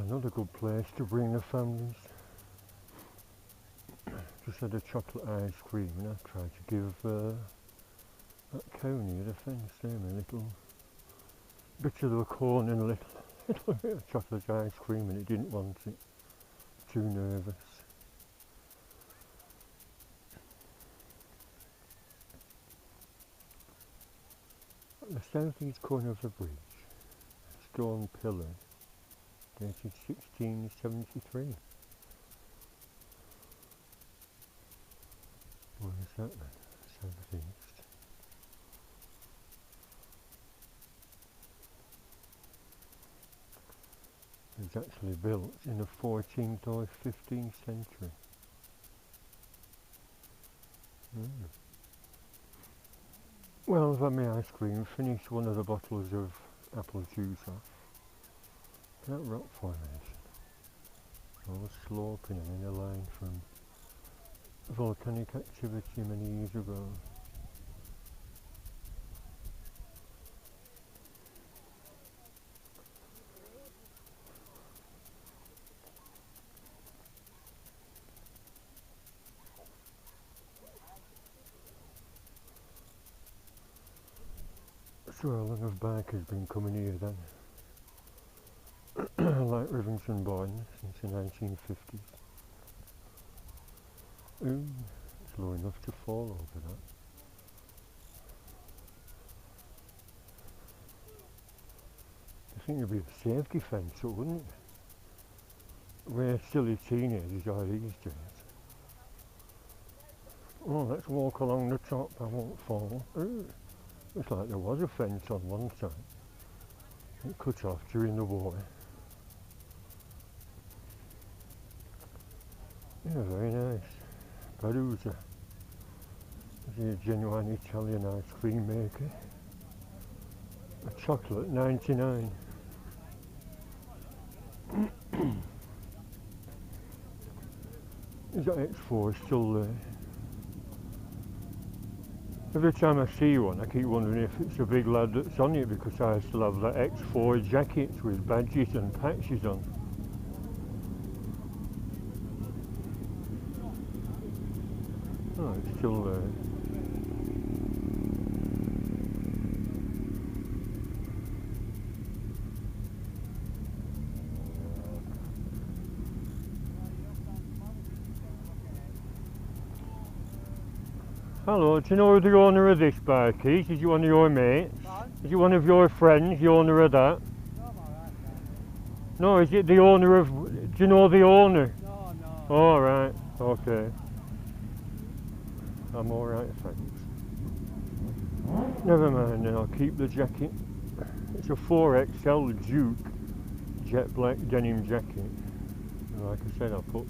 Another good place to bring the families. Just had a chocolate ice cream and I tried to give that cow near the fence there a little bit of the corn and a little bit of chocolate ice cream, and it didn't want it. Too nervous. At the southeast corner of the bridge, stone pillar dated 1673. Where is that then? Southeast. It was actually built in the 14th or 15th century. Well, I've had my ice cream, finished one of the bottles of apple juice off. That rock formation, all sloping and in a line from volcanic activity many years ago. So a lot of bikers been coming here then. Like Rivington born since the 1950s. Ooh, it's low enough to fall over that. I think there'd be a safety fence up, wouldn't it? We're silly teenagers are these days. Oh, let's walk along the top, I won't fall. Ooh, looks like there was a fence on one side. It cut off during the war. Yeah, very nice. Perusa. This is a genuine Italian ice cream maker. A chocolate 99. Is that X4 still there? Every time I see one I keep wondering if it's a big lad that's on it, because I still have that X4 jackets with badges and patches on. Oh, it's still there. Hello, do you know who the owner of this bike is? Is it one of your mates? Is it one of your friends, the owner of that? No, is it the owner of... Do you know the owner? No. Oh, right, okay. I'm alright, thanks. Never mind, then I'll keep the jacket. It's a 4XL Duke jet black denim jacket. And like I said, I put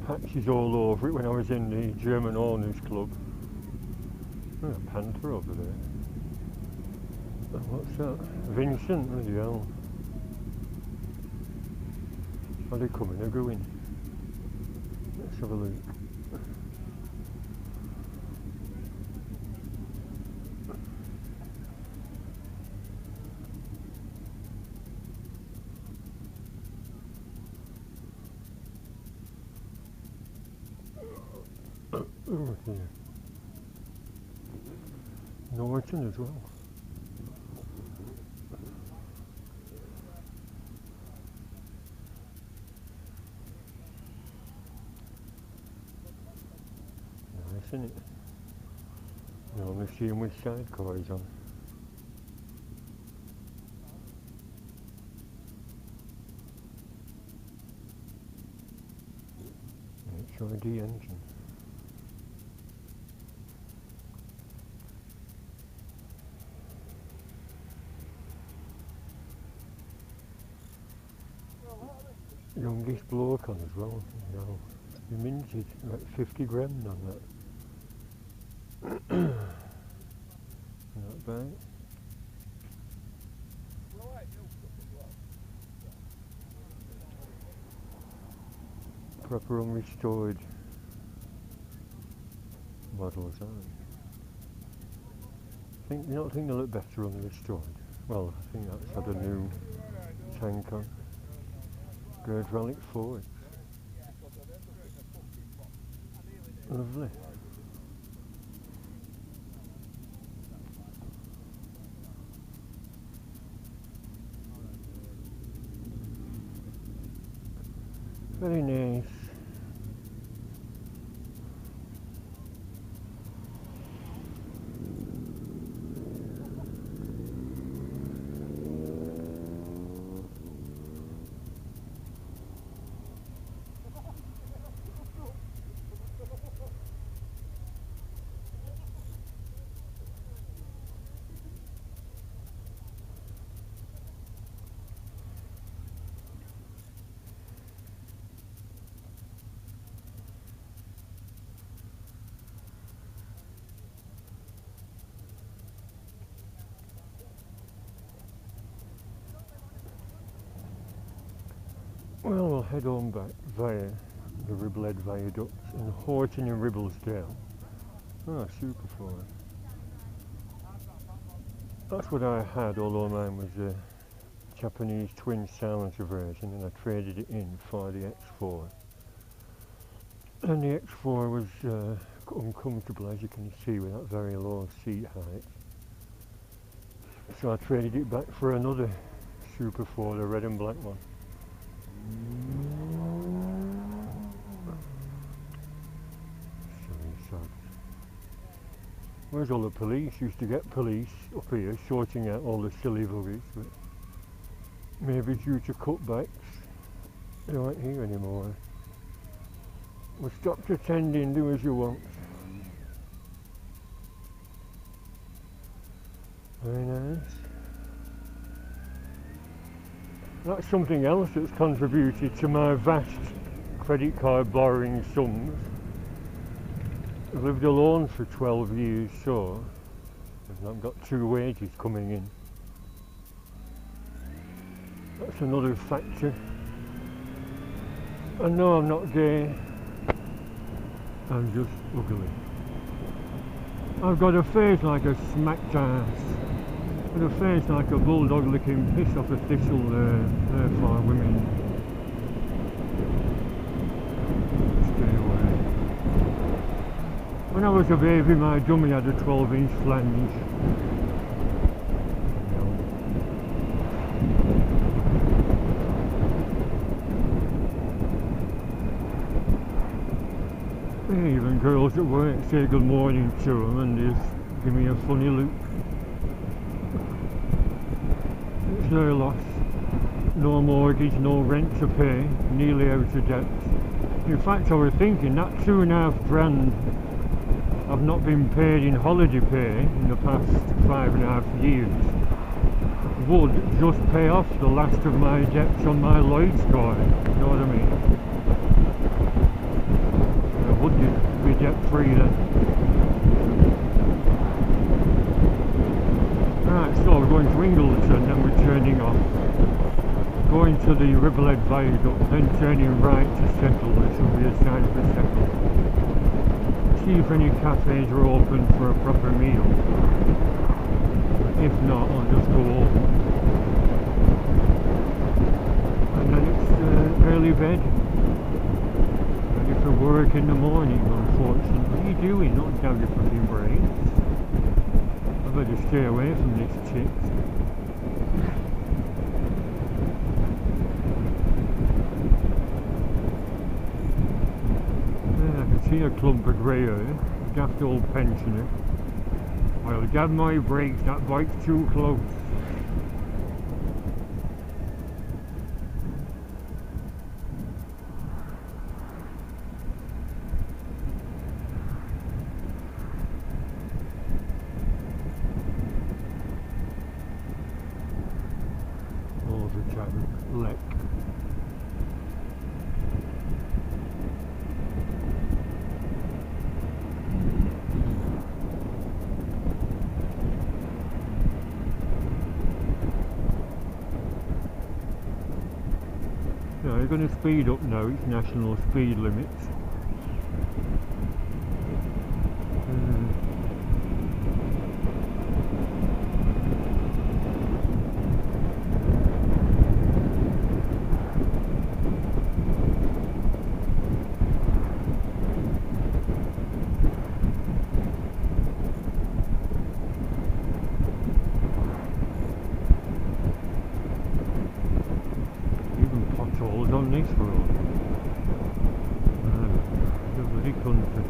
patches all over it when I was in the German Owners Club. Oh, a panther over there. Oh, what's that? Vincent, bloody hell. Are they coming or going? Let's have a look. Oh dear. Horton as well. Nice, isn't it? You only see them with sidecars on. HID engine. Youngest bloke on as well, you know. He minted like 50 grand on that. Not bad. Proper unrestored models, aren't they? You don't think they look better unrestored? Well, I think that's had a new tank on. hydraulic forks. Lovely. Very nice. Well, we'll head on back via the Ribblesdale Viaduct and Horton and Ribblesdale. Ah, super fun. That's what I had, although mine was a Japanese twin silencer version, and I traded it in for the X4. And the X4 was uncomfortable, as you can see, with that very low seat height. So I traded it back for another Super 4, the red and black one. Where's all the police? Used to get police up here sorting out all the silly worries, but maybe due to cutbacks they aren't here anymore. Well, stop pretending, do as you want. Very nice. That's something else that's contributed to my vast credit card borrowing sums. I've lived alone for 12 years, so I've not got 2 wages coming in. That's another factor. I know I'm not gay, I'm just ugly. I've got a face like a smacked ass, with a face like a bulldog licking piss off a thistle for women. Stay away. When I was a baby, my dummy had a 12-inch flange. Even girls at work say good morning to them and just give me a funny look. It's their loss. No mortgage, no rent to pay, nearly out of debt. In fact, I was thinking that £2.5 grand I've not been paid in holiday pay in the past 5.5 years would just pay off the last of my debts on my Lloyd's card, you know what I mean? I would be debt free then. Right, so we're going to Ingleton, then we're turning off. Going to the Ribblesdale Viaduct, then turning right to Settle, which will be a sign for Settle. See if any cafes are open for a proper meal. If not, I'll just go home. And then it's early bed. Ready for work in the morning, unfortunately. What are you doing? Not down your fucking brains. I better stay away from this chick. See a clump of grey hair, daft old pensioner. I'll get my brakes, that bike's too close. Overtaking, Lek. You're going to speed up now, it's national speed limits. this road. The bloody country.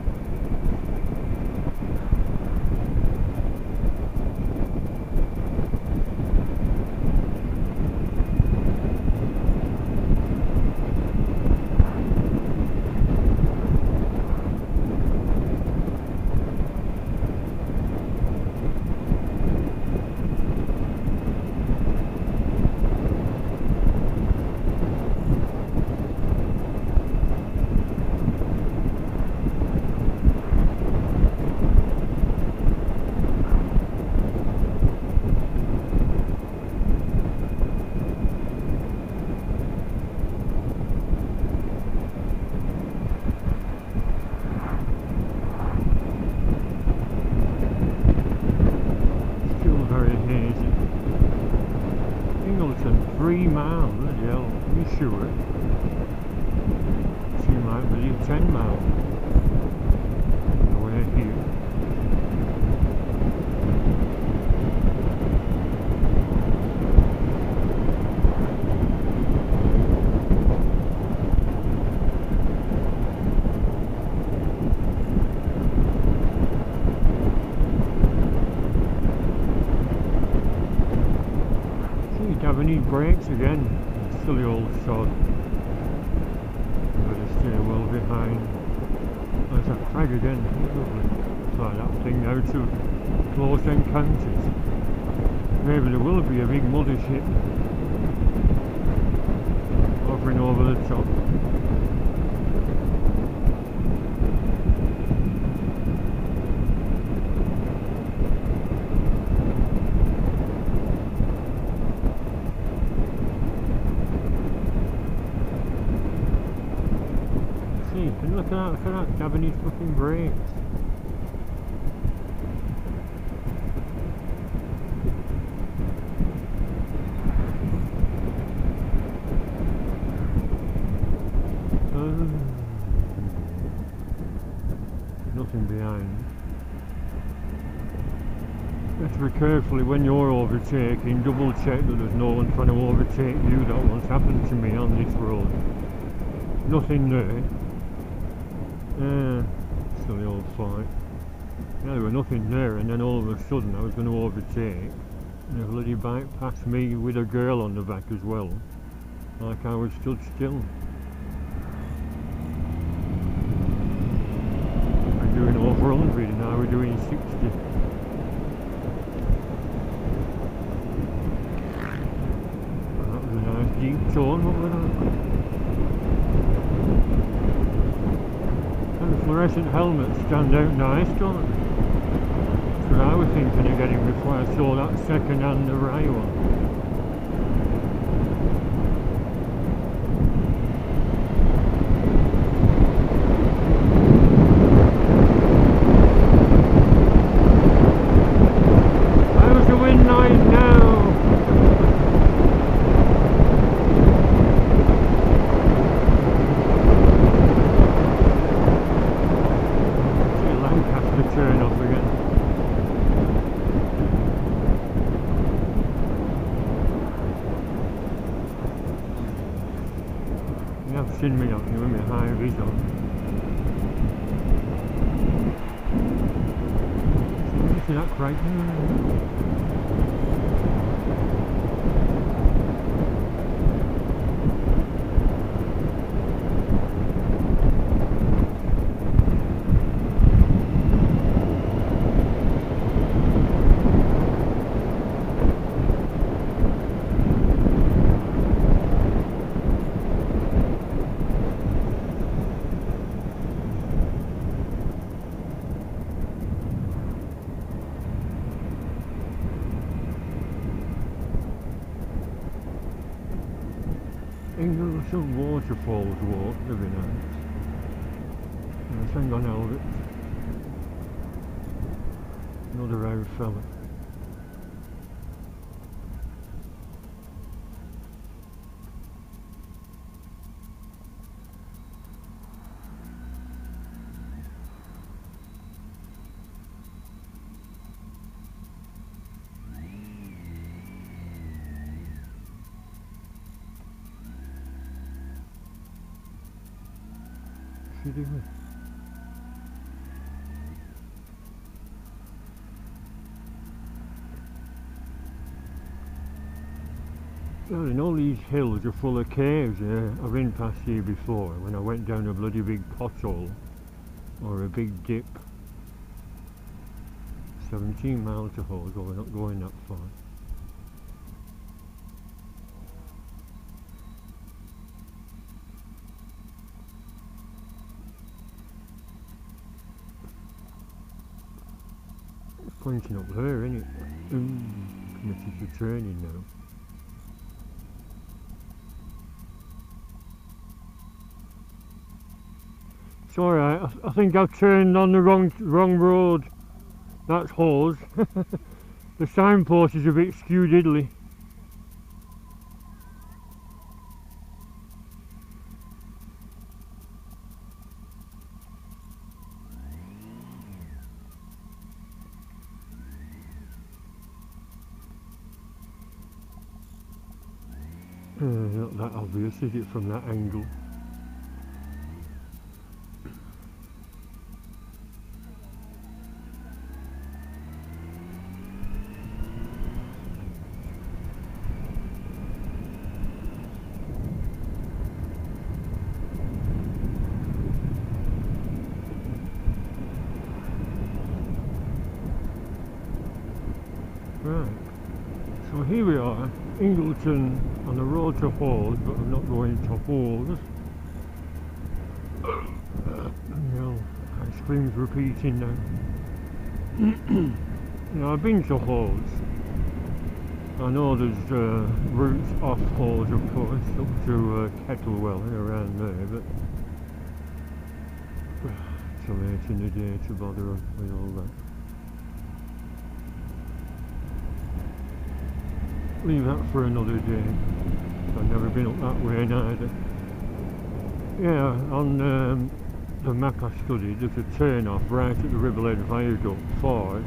Brakes again, silly old sod. Better steer well behind. There's a crag again, lovely. It's like that thing out of Close Encounters. Maybe there will be a big mothership hovering over the top. Look at that, having his fucking brakes. Nothing behind. You have to be careful when you're overtaking, double check that there's no one trying to overtake you. That once happened to me on this road. Nothing there. Silly old fight. Yeah, there was nothing there, and then all of a sudden I was going to overtake, and a bloody bike passed me with a girl on the back as well, like I was stood still. I'm doing over 100 and now we're doing 60. That was a nice deep tone, what was that? Fluorescent helmets stand out nice, don't they? That's what I was thinking of getting before I saw that second-hand Array one. How's the wind noise now? Turn off again. You have seen me up here with my high vis on. See that crack? Some waterfalls walk, that'd be nice. And hang on, Albert. Another old fella. did we? Well, and all these hills are full of caves. I've been past here before when I went down a bloody big pothole or a big dip. 17 miles to hold, we're not going that far. It's pointing up there, isn't it? Committed to turning now. It's alright, I think I've turned on the wrong road. That's Hawes. The signpost is a bit skew-diddly. Not that obvious, is it, from that angle? Right, so here we are, Ingleton on the road to Hawes, but I'm not going to Hawes. No, ice cream's repeating now. Now, I've been to Hawes. I know there's routes off Hawes, of course, up to Kettlewell and around there, but it's too late in the day to bother with all that. Leave that for another day. I've never been up that way neither. Yeah, on the map I studied, there's a turn off right at the Ribblesdale Viaduct for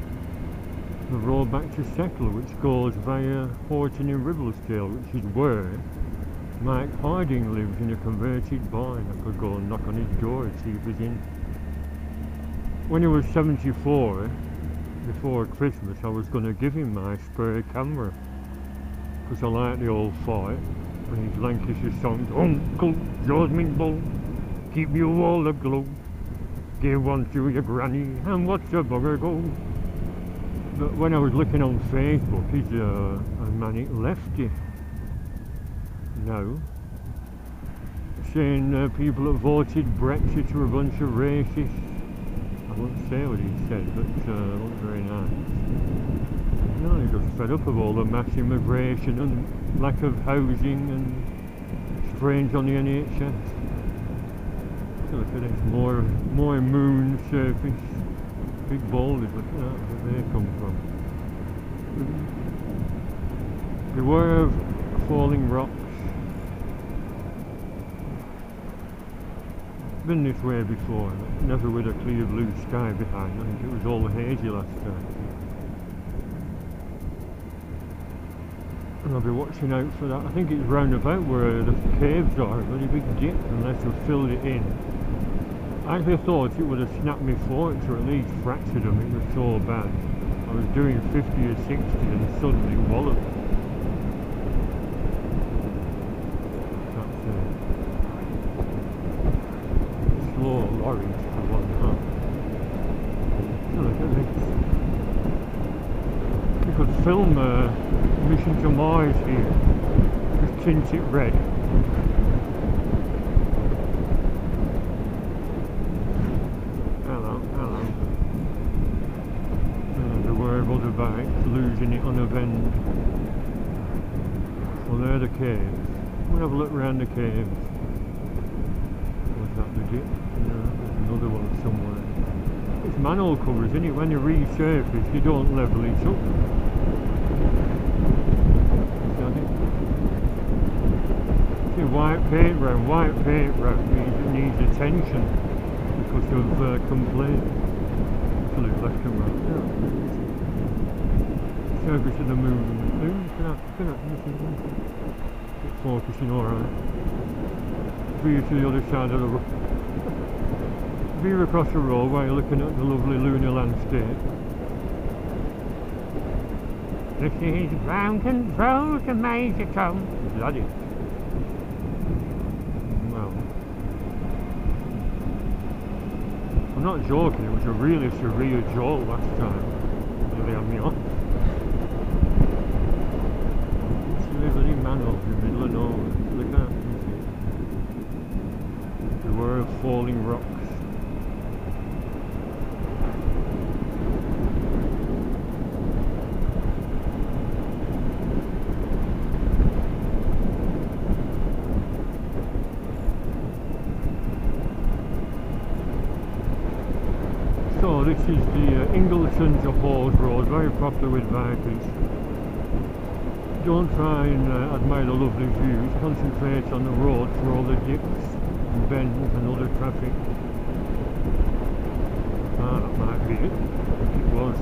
the road back to Settle, which goes via Horton in Ribblesdale, which is where Mike Harding lives in a converted barn. I could go and knock on his door and see if he's in. When he was 74, before Christmas, I was going to give him my spare camera, because I like the old fight and his Lancashire songs. Uncle Joe's me bull, keep you all aglow, give one to your granny and watch the bugger go. But when I was looking on Facebook, he's a manic lefty now, saying people that voted Brexit are a bunch of racists. I won't say what he said, but it wasn't very nice. No, he's just fed up of all the mass immigration and lack of housing and strains on the NHS. So look at this, more moon surface, big boulders, look at that, where they come from. Beware of falling rocks. Been this way before, never with a clear blue sky behind. I think it was all hazy last time. And I'll be watching out for that. I think it's round about where the caves are, a very big dip, unless we've filled it in. I actually thought it would have snapped me forks or at least fractured them, it was so bad. I was doing 50 or 60 and suddenly walloped. That's slow lorries for one half. Look at this. You could film Mission to Mars here, just tint it red. Hello. Beware of other bikes losing it on a bend. Well, there are the caves. We'll have a look around the caves. Was that the dip? No, there's another one somewhere. It's manhole covers, isn't it? When you resurface, you don't level it up. White paint round needs attention because of complaints. Look left and right. Yeah. Surface of the moon. It's focusing alright. View to the other side of the road. view across the road while you're looking at the lovely lunar landscape. This is ground control to Major Tom. Bloody. Well, I'm not joking, it was a really surreal jolt last time. Really had me on. It's a bloody manhole in the middle of nowhere. Look at that. The whir of falling rocks. So this is the Ingleton to Hawes Road, very popular with bikers. Don't try and admire the lovely views, concentrate on the road for all the dips and bends and other traffic. Ah, that might be it. I think it was.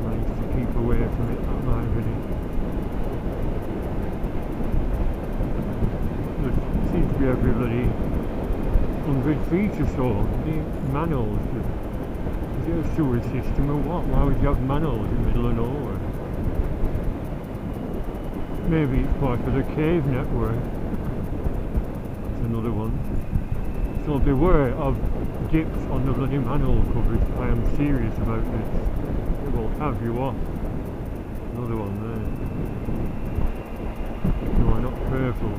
Managed to keep away from it, that might be it. There seems to be everybody 100 feet or so, the manholes. Is it a sewer system or what? Why would you have manholes in the middle of nowhere? Maybe it's part of the cave network. That's another one. So beware of dips on the bloody manhole covers. I am serious about this. It will have you off. Another one there. No, I'm not careful.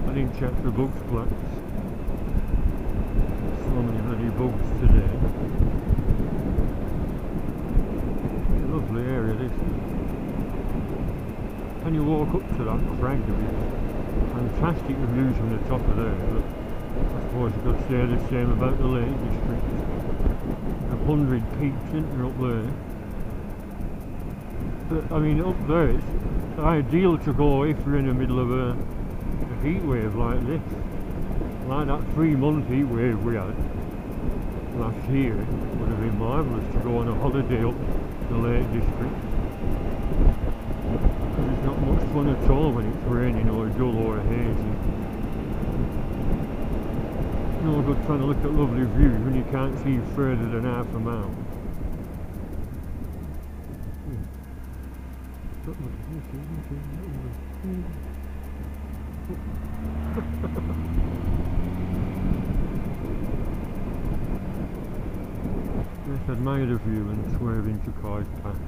I didn't check the bugs plaques. So many bloody bugs today. Lovely area this. Can you walk up to that crag? Fantastic views from the top of there. But I suppose you could say the same about the Lake District. 100 peaks, isn't there, up there? But, I mean, up there it's ideal to go if you're in the middle of a heat wave like this, like that 3-month heat wave we had last year. It would have been marvellous to go on a holiday up the Lake District. It's not much fun at all when it's raining or dull or hazy. No good trying to look at lovely views when you can't see further than half a mile. Just admire the view and swerve into cars past.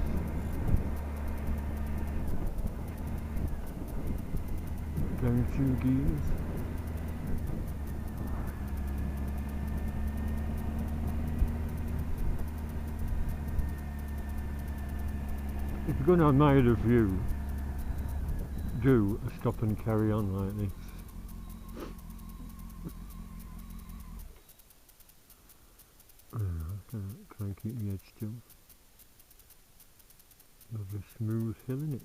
Down 2 gears. If you're going to admire the view, do a stop and carry on like this. Try and keep the edge still. Lovely smooth hill, isn't it?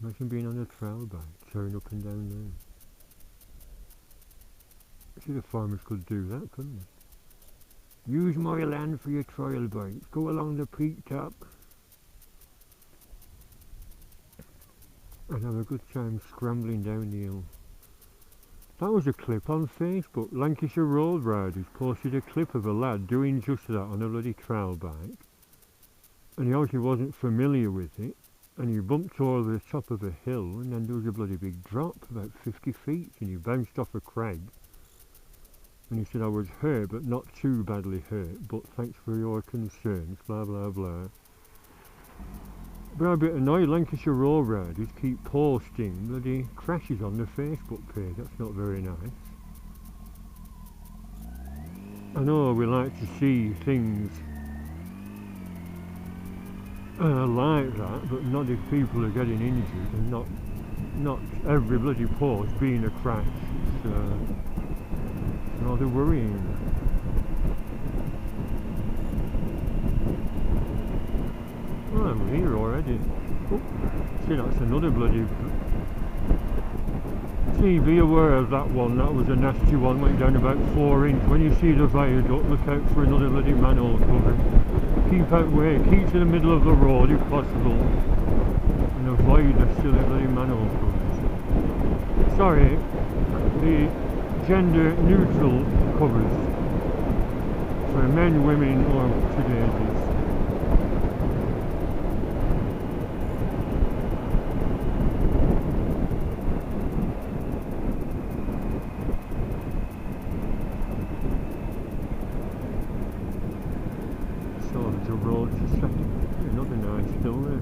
Imagine being on a trail bike, tearing up and down there. See, the farmers could do that, couldn't they? Use my land for your trial bikes. Go along the peak top and have a good time scrambling down the hill. That was a clip on Facebook. Lancashire Road Riders posted a clip of a lad doing just that on a bloody trail bike, and he obviously wasn't familiar with it, and he bumped over the top of a hill, and then there was a bloody big drop about 50 feet, and he bounced off a crag, and he said, I was hurt but not too badly hurt, but thanks for your concerns, blah blah blah. But I'm a bit annoyed. Lancashire Road Riders keep posting bloody crashes on the Facebook page. That's not very nice. I know we like to see things like that, but not if people are getting injured, and not every bloody post being a crash. It's rather worrying. Oh, I'm here already. Oh, see, that's another bloody... See, be aware of that one. That was a nasty one, went down about 4 inch. When you see the viaduct, look out for another bloody manhole cover. keep out way, keep to the middle of the road if possible, and avoid the silly bloody manhole covers. Sorry, the gender neutral covers for men, women, or teenagers. Another nice hill there.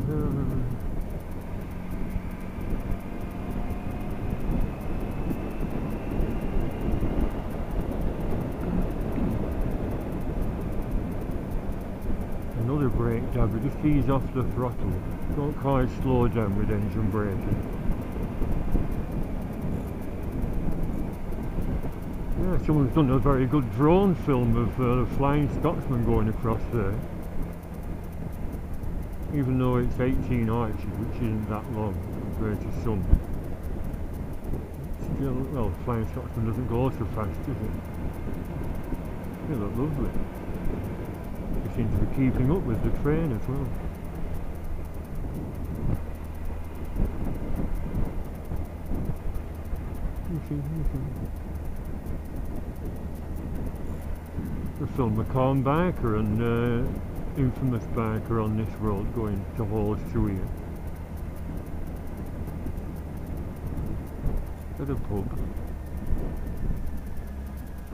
Another brake dab, but just ease off the throttle. Don't quite slow down with engine braking. Yeah, someone's done a very good drone film of the Flying Scotsman going across there. Even though it's 18 arches, which isn't that long compared to some. Still, well, Flying Scotsman doesn't go so fast, does it? They look lovely. They seem to be keeping up with the train as well. The film McCorn Barker and infamous Barker on this road going to Halls to here. At a pub.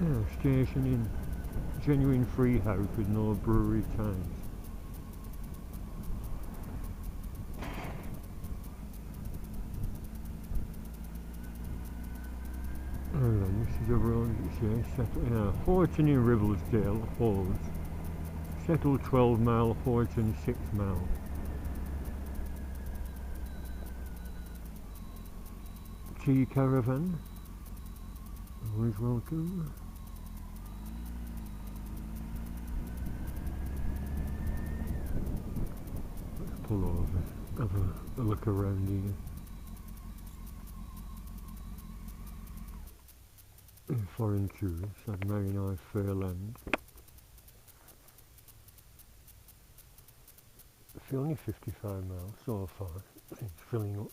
Yeah, station in. Genuine free house with no brewery ties. This is a road, yeah, Horton in Ribblesdale, Halls. Settle 12 mile, Horton 6 mile. Tea caravan, always welcome. Let's pull over, have a look around here. Foreign tourists, that's very nice fair land. It's only 55 miles so far, it's filling up.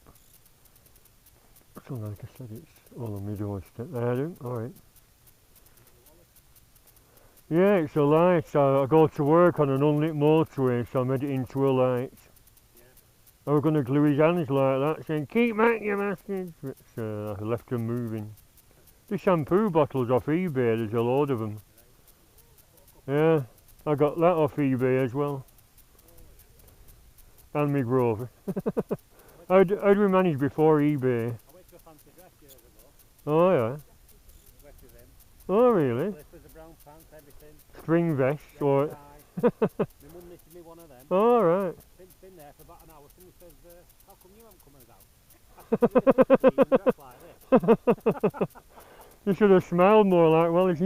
So like I said, it's all on my doorstep. Alright. Yeah, it's a light. I go to work on an unlit motorway, so I'm heading into a light. Yeah. I was going to glue his hands like that, saying, "Keep back, you bastards!" But I left them moving. The shampoo bottles off eBay, there's a load of them. Yeah, I got that off eBay as well. And my Grover. How'd we manage before eBay? I went to a fancy dress years ago. Oh yeah. Went with him. Oh really? Slippers, a brown pants, everything. String vest or... My mum knitted me one of them. Oh right. Been there for about an hour. Somebody says, how come you haven't come us out? I said, "You dress like this." You should have smiled more like, well, it's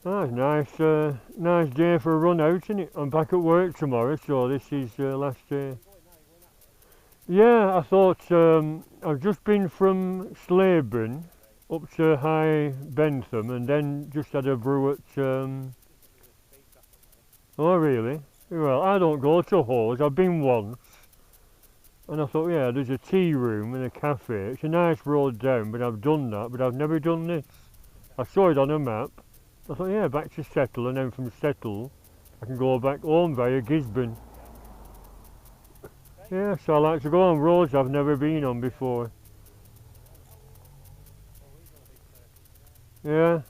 Oh, it's nice, nice day for a run out, isn't it? I'm back at work tomorrow, so this is last day. Yeah, I thought, I've just been from Slaburn up to High Bentham and then just had a brew at, oh really? Well, I don't go to Halls, I've been once. And I thought, yeah, there's a tea room and a cafe. It's a nice road down, but I've done that, but I've never done this. I saw it on a map. I thought, yeah, back to Settle, and then from Settle, I can go back home via Gisborne. Yeah, so I like to go on roads I've never been on before. Yeah.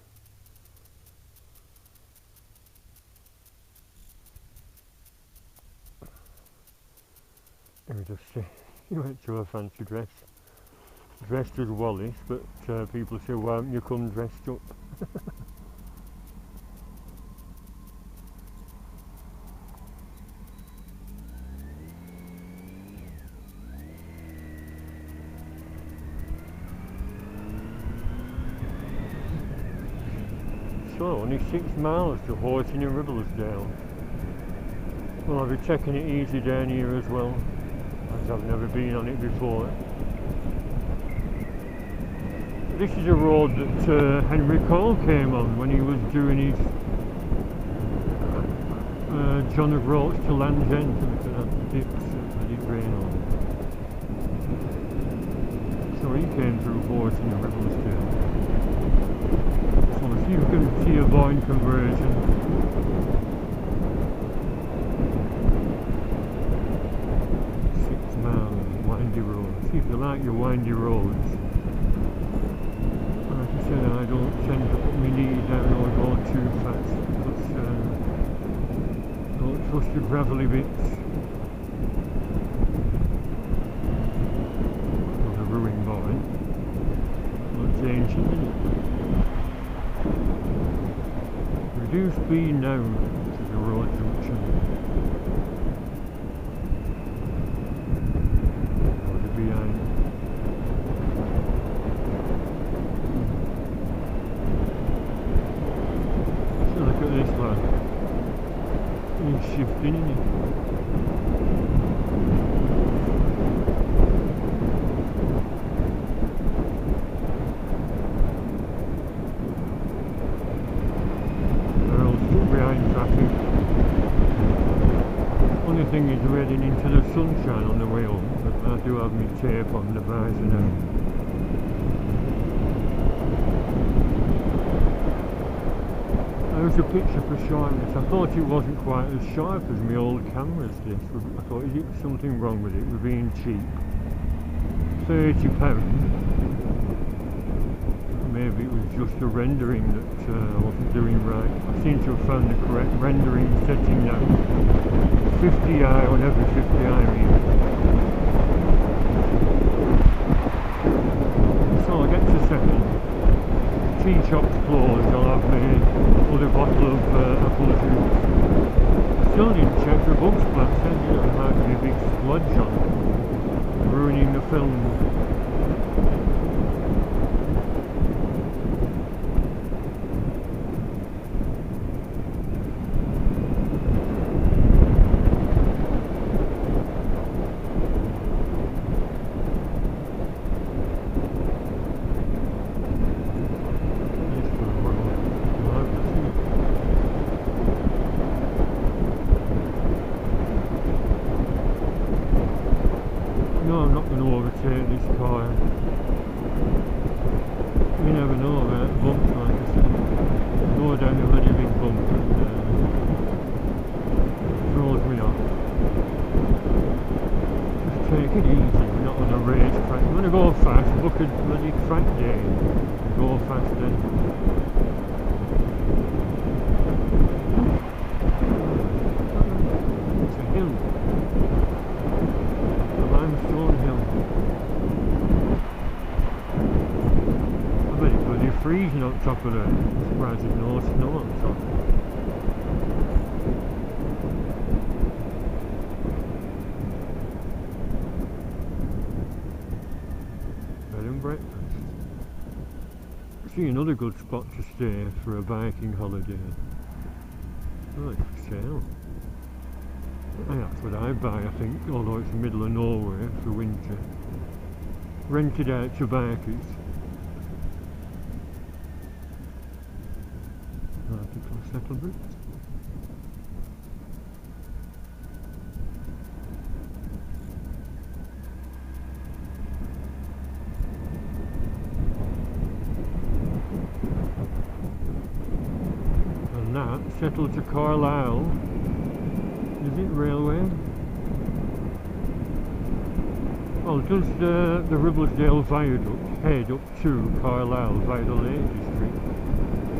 Let me just see. You went to a fancy dress. Dressed as Wallace, but people say, why haven't you come dressed up? So, only 6 miles to Horton and Ribblesdale. Well, I'll be taking it easy down here as well, as I've never been on it before. This is a road that Henry Cole came on when he was doing his John of Roach to Land's End. Look at that dip that it rain on. So he came through Horton and Ribblesdale. So if you can see a Boyne conversion. 6 miles windy road. See if you like your windy roads. Like I said, I don't tend to put my knee down or go too fast, but don't trust the gravelly bits. Not a ruined Boyne. Looks ancient, isn't it? Reduce speed now to the road junction. Order behind. So look at this lad. He's shifting, isn't he? Only thing is we're heading into the sunshine on the way home, but I do have my tape on the visor now. There's a picture for sharpness. I thought it wasn't quite as sharp as my old cameras this. I thought, is it something wrong with it? We're being cheap. £30. Maybe it was just the rendering that I wasn't doing right. I seem to have found the correct rendering setting now. 50i on every 50i reader. So I'll get to second. Tea shop's closed. I'll have my other bottle of apple juice. Still didn't check the bug splash. Said, you know, there might be a big splodge on it, ruining the film. No, I'm not going to overtake this car. You never know about bumps, like I said. Go down a really big bump and throws me off. Just take it easy, we're not on a race track. You want to go fast, book a bloody track day and go fast then. It's a hill. Limestone hill. I bet it's bloody freezing on top of there. I'm surprised there's no snow on top. Bed and breakfast. See another good spot to stay for a biking holiday. Oh, it's for sale. That's what I buy, I think, although it's the middle of nowhere for winter. Rented out to bikers. Article settlement. And that settled to Carlisle. Is it railway? Well, does the Ribblesdale Viaduct head up to Carlisle via the Lake District?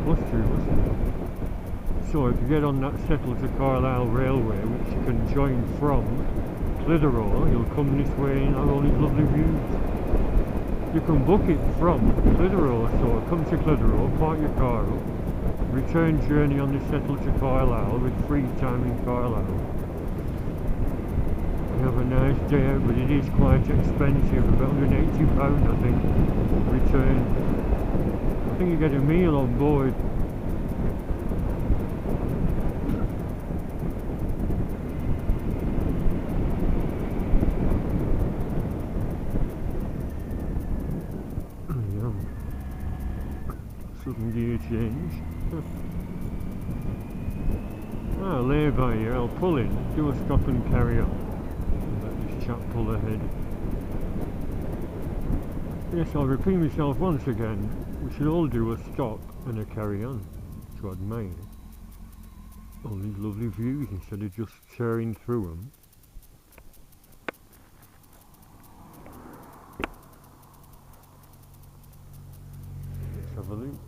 Must do, mustn't it? So if you get on that Settle to Carlisle railway, which you can join from Clitheroe, you'll come this way and have all these lovely views. You can book it from Clitheroe, so come to Clitheroe, park your car up, return journey on the Settle to Carlisle with free time in Carlisle. You have a nice day out, but it is quite expensive, about £180 I think, return. I think you get a meal on board. sudden gear change. I'll lay by here, I'll pull in, do a stop and carry on. Let this chap pull ahead. Yes, I'll repeat myself once again. We should all do a stop and a carry on to admire all these lovely views instead of just tearing through them. Let's have a look.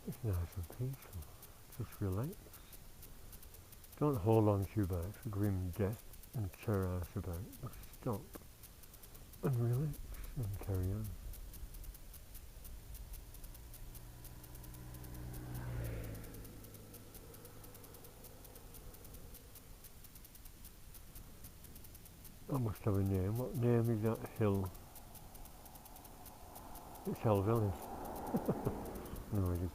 It's nice and peaceful. Just relax. Don't hold on too bad for grim death and tear out about. Just stop and relax and carry on. I must have a name. What name is that hill? It's Hell Valley. No, it isn't.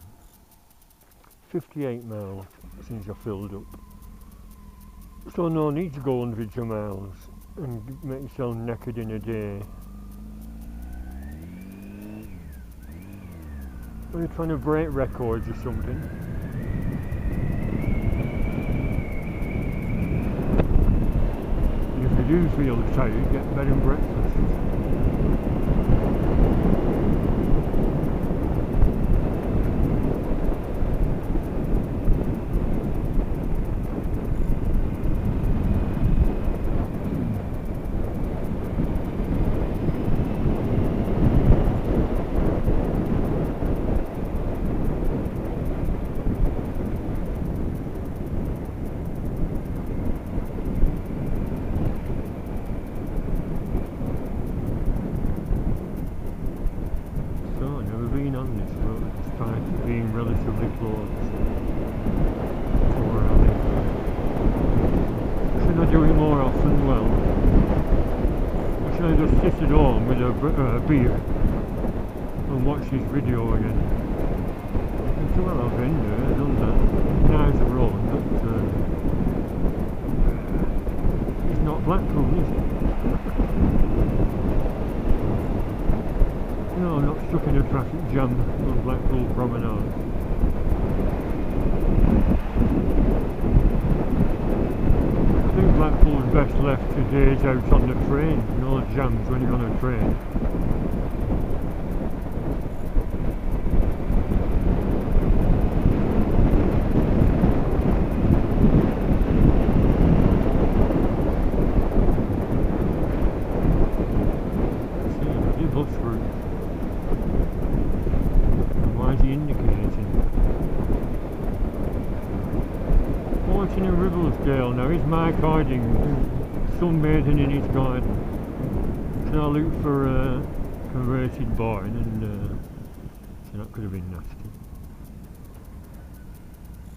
58 miles since I filled up. So no need to go hundreds of miles and make yourself knackered in a day. Are you trying to break records or something? If you do feel tired, get bed and breakfast. Beer and watch this video again. You can see well I've been there, done that. Nice road, but it's not Blackpool, is it? No, I'm not stuck in a traffic jam on Blackpool Promenade. I think Blackpool's best left to days out on the train, no jams when you're on a train. Horton and Ribblesdale. Now here's Mike hiding, sunbathing in his garden. So I look for a converted barn and so that could have been nasty.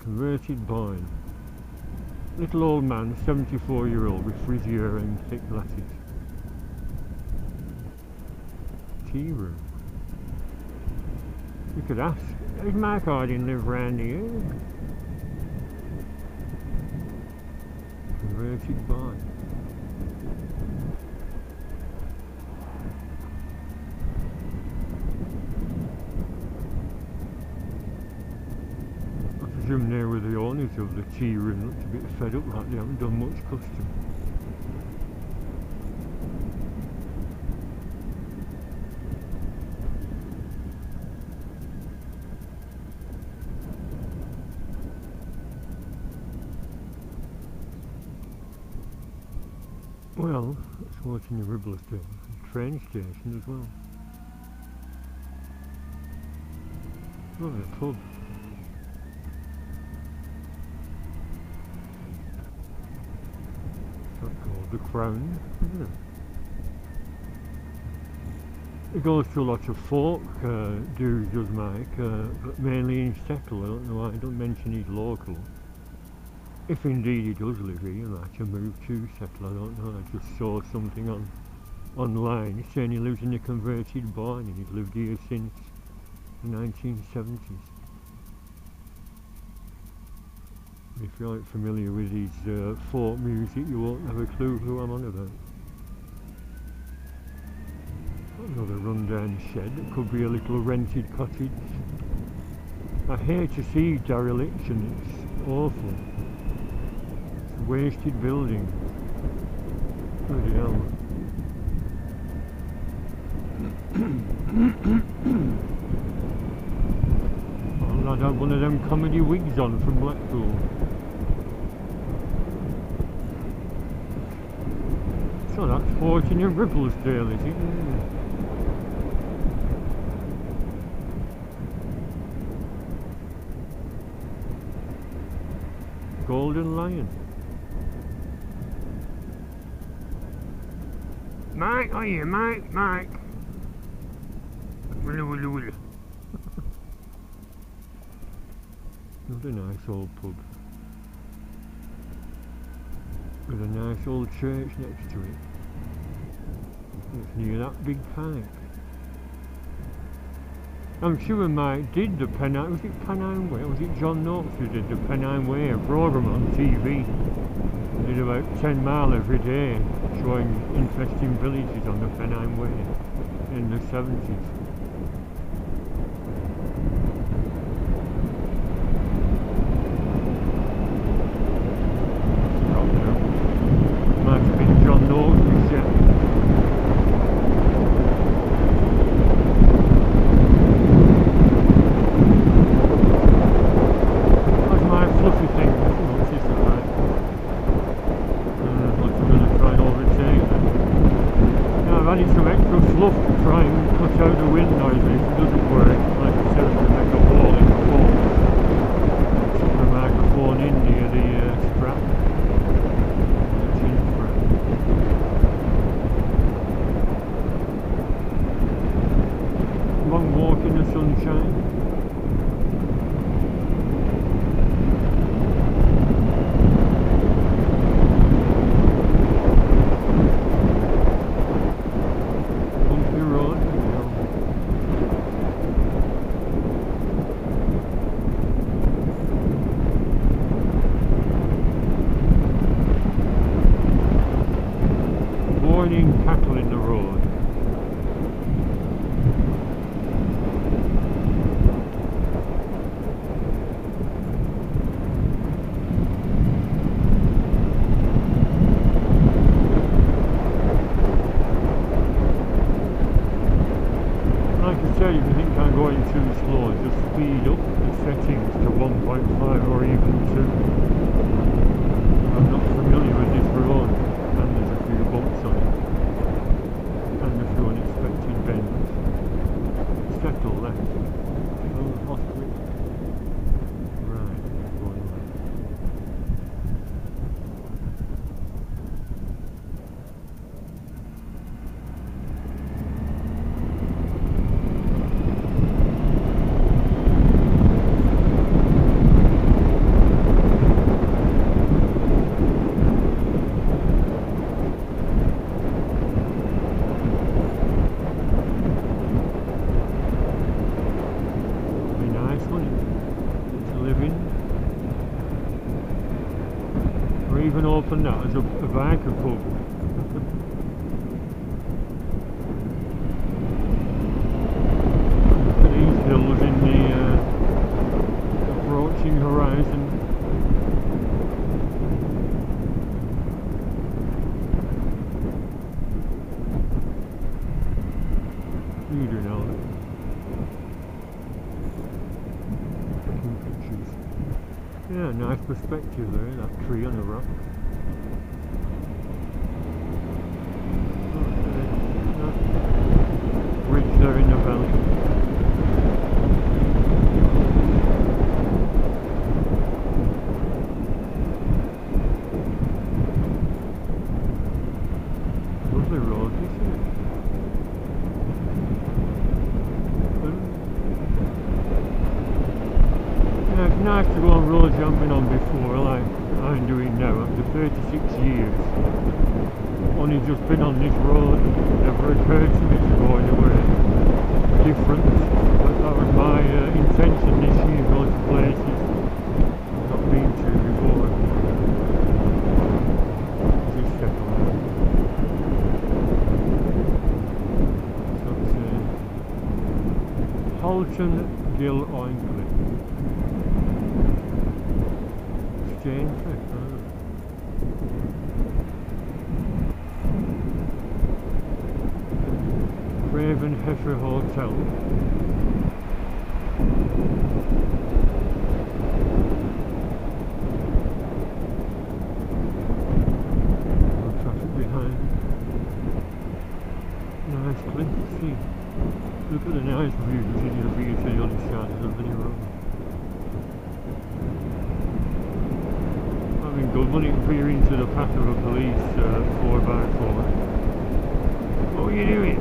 Converted barn. Little old man, 74-year-old with frizzy hair and thick glasses. Tea room. You could ask, does Mike Harding live round here? Converted barn. I presume they were the owners of the tea room, looked a bit fed up like they haven't done much custom. Well, it's watching the Ribblesdale train station as well. Lovely pub. That's called the Crown, isn't it? It goes to a lot of folk dues, does Mike, but mainly in Settle. I don't know why I don't mention he's local. If indeed he does live here, he might have moved to Settle, I don't know. I just saw something online saying he lives in a converted barn and he's lived here since the 1970s. If you aren't familiar with his folk music, you won't have a clue who I'm on about. Another rundown shed. It could be a little rented cottage. I hate to see dereliction, it's awful. It's a wasted building. Bloody hell. Oh, lad had one of them comedy wigs on from Blackpool. So that's Horton in Ribblesdale, is it? Golden Lion. Mike, are you Mike? Mike. Another nice old pub with a nice old church next to it. It's near that big pipe. I'm sure Mike did the Pennine, was it Pennine Way, or was it John Noakes who did the Pennine Way, a programme on TV? He did about 10 mile every day, showing interesting villages on the Pennine Way in the 70s. Might have been John Noakes' shed. Fluff to try and cut out the wind noise, but if it doesn't work, like I said, we make a hole in the phone. Put the microphone in near the strap, the chin strap. Long walk in the sunshine. Cattle in the road. Like I said, if you think I'm going too slow, just speed up the settings to 1.5 or even 2. I'm not familiar with this road and there's a few bumps on it. And a few unexpected bends. Settle left. Oh, hospital. Right, going left. Even open that as a biker pub. Look at these hills in the approaching horizon. You do know that. Taking pictures. Yeah, nice perspective there, that tree on the rock. Bridge there in the valley. Lovely road, isn't it? Yeah, it's nice to go on road jumping on before, like I'm doing now after 36 years. Only just been on this road, never occurred to me to go anywhere different, but that was my intention this year, go to places I've not been to before. Horton Gill Oinklet. Strangely. Craven Heifer Hotel. No traffic behind. Nice cliff to see. Look at the nice views in your view to the other side of the bloody road. I mean, good money veer into the path of a police 4x4. What are you doing?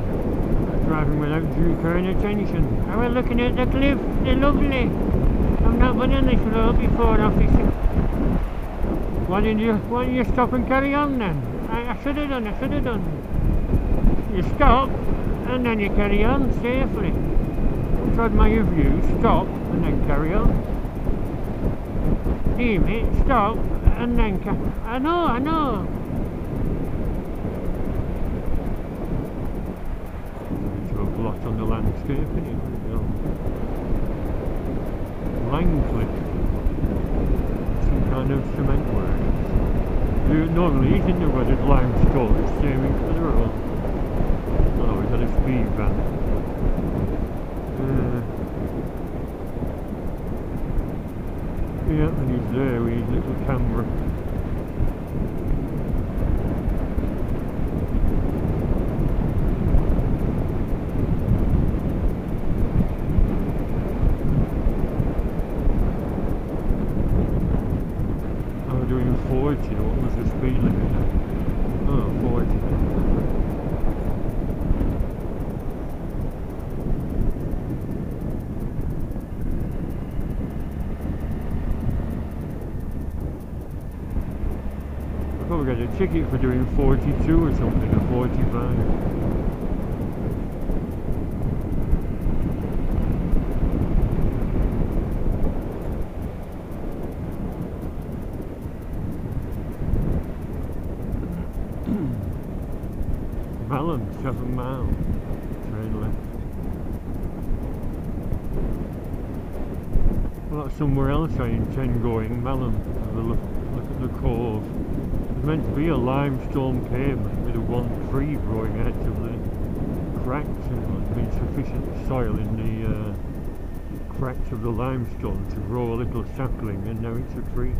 Driving without due care and attention. I was looking at the cliff, they're lovely. I've not been on this road before, officer. Why didn't you stop and carry on then? I should have done. You stop and then you carry on safely. Don't admire view, stop and then carry on. Dear mate, stop and then I know. Blot on the landscape, isn't it? Langcliff. Some kind of cement works. Normally he's in the weathered limestone, it's saving for the road. Oh, he's had a speed van. Yeah, and he's there with his little camera. Doing 40, what was the speed limit? Oh, 40. I'll probably get a ticket for doing 42 or something, or 45. Malham, 7 miles. Train left. Well, that's somewhere else I intend going. Malham. Have a look at the cove. There's meant to be a limestone pavement with a one tree growing out of the cracks and insufficient soil in the cracks of the limestone to grow a little sapling, and now it's a tree.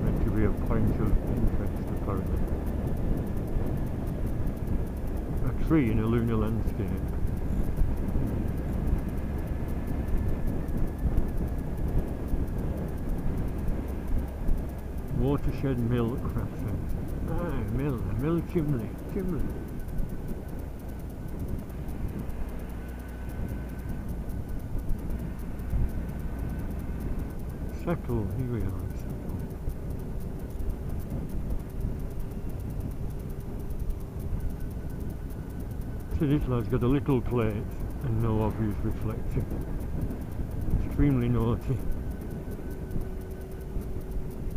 Meant to be a point of interest apparently. A tree in a lunar landscape. Watershed Mill Craft Centre. Ah, mill chimney. Settle, here we are, Settle. So this lad's got a little plate and no obvious reflector. Extremely naughty.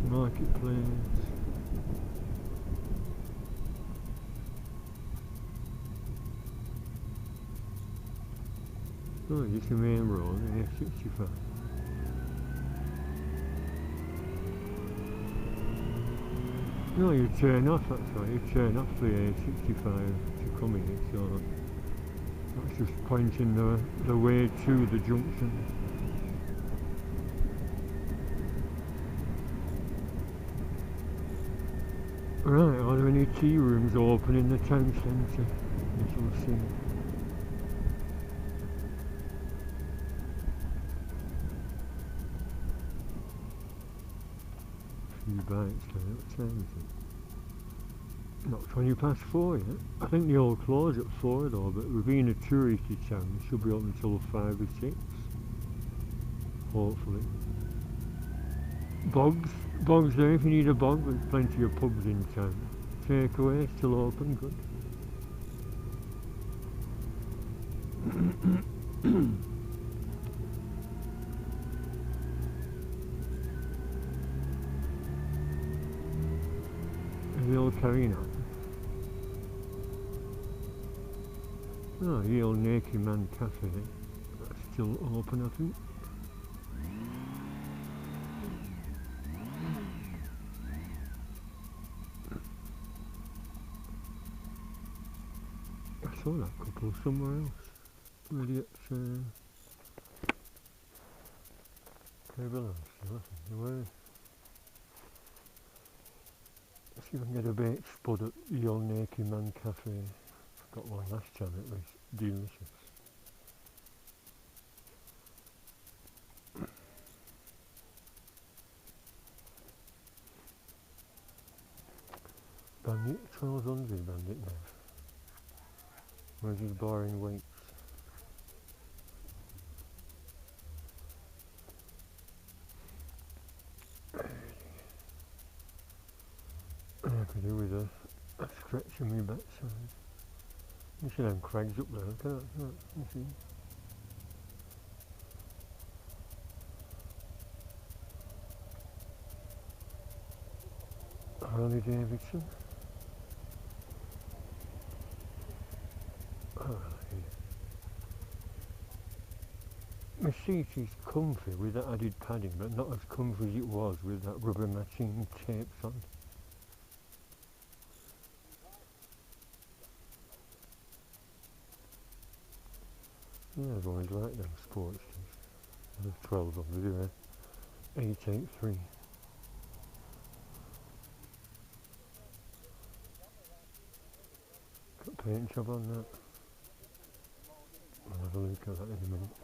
Marketplace. Oh, just the main road, A65. No, you turn off, that's right, you turn off the A65 to come here, so that's just pointing the way to the junction. Right, are there any tea rooms open in the town centre? We shall see. Few bites now, what time is it? Not 20 past 4 yet. I think they all close at 4 though, but we're being a touristy town, it should be open until 5 or 6. Hopefully. Bogs there if you need a bog, there's plenty of pubs in town. Takeaway, still open, good. Are they all carrying on? Oh, Oh, the old Naked Man Cafe. That's still open, I think. I saw that couple somewhere else. Really at Ribblesdale, I think they were. See if I can get a baked spud at the old Naked Man Cafe. Got one last time, it was delicious. Bandit, 1200 Bandit now. Where's his boring weights? I could do with a stretch on my backside. You see them crags up there, look at that, you see. Harley Davidson. Oh, yeah. My seat is comfy with that added padding, but not as comfy as it was with that rubber matching tapes on. Yeah, I've always liked them sports tees. There's 1200 there. 883. Got paint job on that. I'll have a look at that in a minute.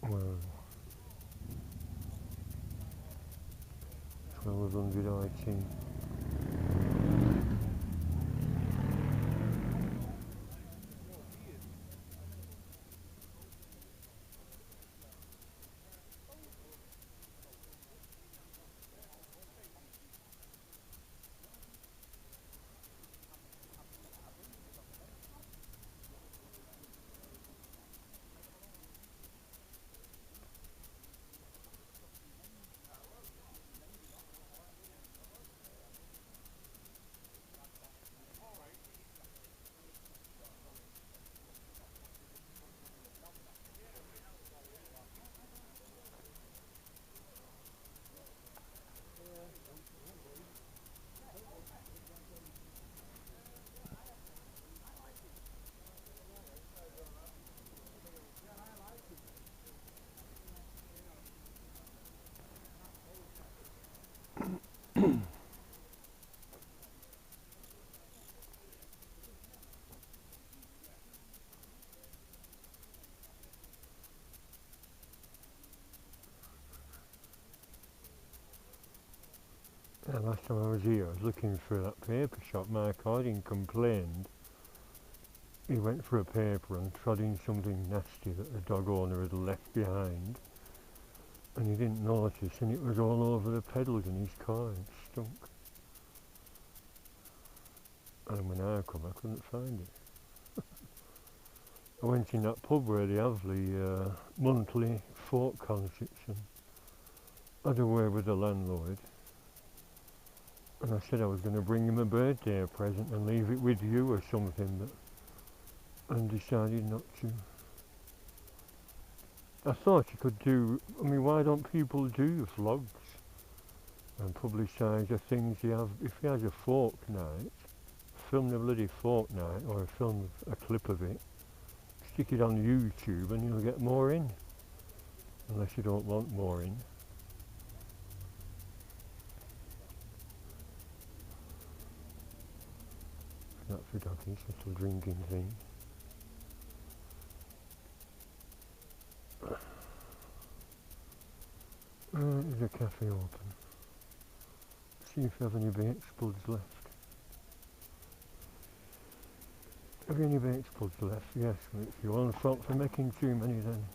Well, 1200 IT. Last time I was here, I was looking for that paper shop. Mark Harding complained he went for a paper and trod in something nasty that the dog owner had left behind, and he didn't notice, and it was all over the pedals in his car and it stunk. And when I come, I couldn't find it. I went in that pub where they have the monthly folk concerts and had a word with the landlord. And I said I was going to bring him a birthday present and leave it with you or something, but and decided not to. I thought you could do, I mean, why don't people do vlogs and publicise the things you have? If he has a folk night, film the bloody folk night or film a clip of it, stick it on YouTube and you'll get more in. Unless you don't want more in. Not for doggies, little drinking thing. Is a cafe open? See if you have any baked spuds left. Have you any baked spuds left? Yes, if you want fault for making too many then.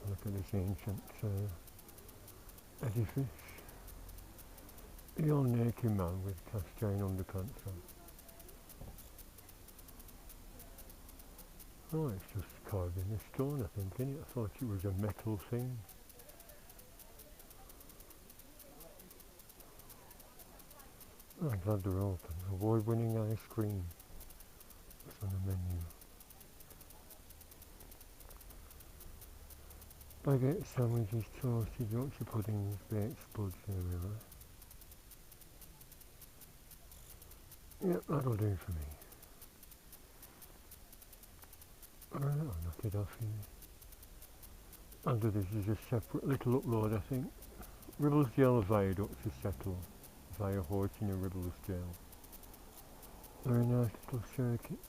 Look at this ancient edifice. The old naked man with cast iron underpants on. Oh, it's just carved in the stone, I think, innit? I thought it was a metal thing. Oh, I'm glad they're open. Award-winning ice cream. It's on the menu. Baguette sandwiches, toasted, Yorkshire puddings, baked spuds, here we are. Yep, that'll do for me. Alright, I'll knock it off here. Under this is a separate little upload, I think. Ribblesdale Viaduct to settle via Horton and Ribblesdale. Very nice little circuit.